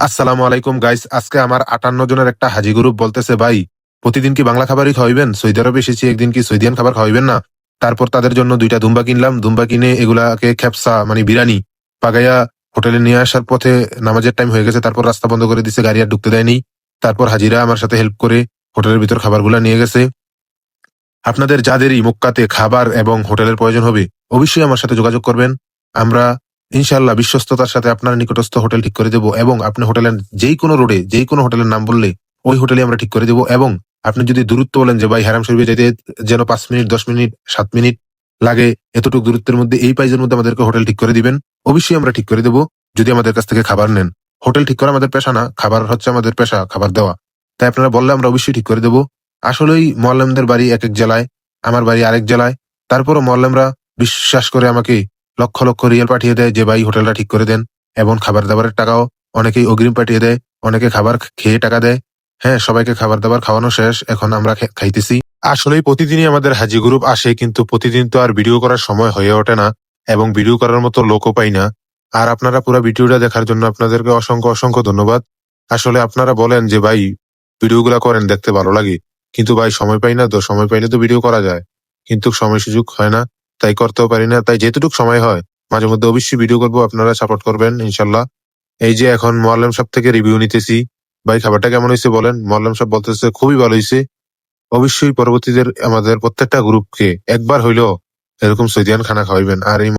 আসসালামু আলাইকুম গাইস। আজকে আমার 58 জনের একটা হাজি গ্রুপ বলতেছে, ভাই প্রতিদিন কি বাংলা খাবারই খাওয়াইবেন? সৌদি আরবে এসেছি, একদিন কি সৌদিয়ান খাবার খাওয়াইবেন না? তারপর তাদের জন্য 2টা দুম্বা কিনলাম। দুম্বা কিনে এগুলাকে খেপসা মানে বিরিয়ানি পাকাইয়া হোটেলে নিয়ে আসার পথে নামাজের টাইম হয়ে গেছে, তারপর রাস্তা বন্ধ করে দিছে, গাড়ি আর ঢুকতে দেয়নি। তারপর হাজিরা আমার সাথে হেল্প করে হোটেলের ভিতর খাবারগুলা নিয়ে গেছে। আপনাদের যাদেরই মক্কাতে খাবার এবং হোটেলের প্রয়োজন হবে, অবশ্যই আমার সাথে যোগাযোগ করবেন। আমরা ইনশাআল্লাহ বিশ্বস্ততার সাথে আপনার নিকটস্থ হোটেল ঠিক করে দেব, এবং আপনি হোটেলের যেই কোনো রোডে যেই কোনো হোটেলের নাম বললে ওই হোটেলে আমরা ঠিক করে দেব। এবং আপনি যদি দূরত্ব বলেন যে ভাই হারাম শরীফে যেতে যেন 5 মিনিট, 10 মিনিট, 7 মিনিট লাগে, এতটুকু দূরত্বের মধ্যে এই প্রাইজের মধ্যে আমাদেরকে হোটেল ঠিক করে দিবেন, অবশ্যই আমরা ঠিক করে দেব। যদি আমাদের কাছ থেকে খাবার নেন, হোটেল ঠিক করা আমাদের পেশা না, খাবার হচ্ছে আমাদের পেশা, খাবার দেওয়া। তাই আপনারা বললে আমরা অবশ্যই ঠিক করে দেব। আসলেই মোয়াল্লেমদের বাড়ি এক এক জেলায়, আমার বাড়ি আরেক জেলায়। তারপরও মোয়াল্লেমরা বিশ্বাস করে আমাকে লক্ষ লক্ষ রিয়াল পাঠিয়ে দেয় যে ভাই হোটেলটা ঠিক করে দেন, এবং খাবার দাবারের টাকাও অনেকেই অগ্রিম পাঠিয়ে দেয়, অনেকে খাবার খেয়ে টাকা দেয়। হ্যাঁ, সবাইকে খাবার দাবার খাওয়ানো শেষ, এখন আমরা খাইতেছি। আসলেই প্রতিদিনই আমাদের হাজি গ্রুপ আসে, কিন্তু প্রতিদিন তো আর ভিডিও করার সময় হয়ে ওঠে না, এবং ভিডিও করার মতো লোকও পাই না। আর আপনারা পুরো ভিডিওটা দেখার জন্য আপনাদেরকে অসংখ্য অসংখ্য ধন্যবাদ। আসলে আপনারা বলেন যে ভাই ভিডিওগুলা করেন, দেখতে ভালো লাগে, কিন্তু ভাই সময় পাই না। তো সময় পাইলে তো ভিডিও করা যায়, কিন্তু সময় সুযোগ হয় না, তাই করতেও পারি না। তাই যেটুকু সময় হয় মাঝে মধ্যে অবশ্যই ভিডিও করবো, আপনারা সাপোর্ট করবেন ইনশাল্লাহ। এই যে এখন মোয়াল্লেম সাহেব থেকে রিভিউ নিতেছি, ভাই খাবারটা কেমন হয়েছে বলেন। মোয়াল্লেম সাহেব বলতেছে খুবই ভালো হয়েছে। অবশ্যই পরবর্তীদের আমাদের প্রত্যেকটা গ্রুপকে একবার হইলেও এরকম সৌদিয়ান খানা খাওয়াইবেন। আর এই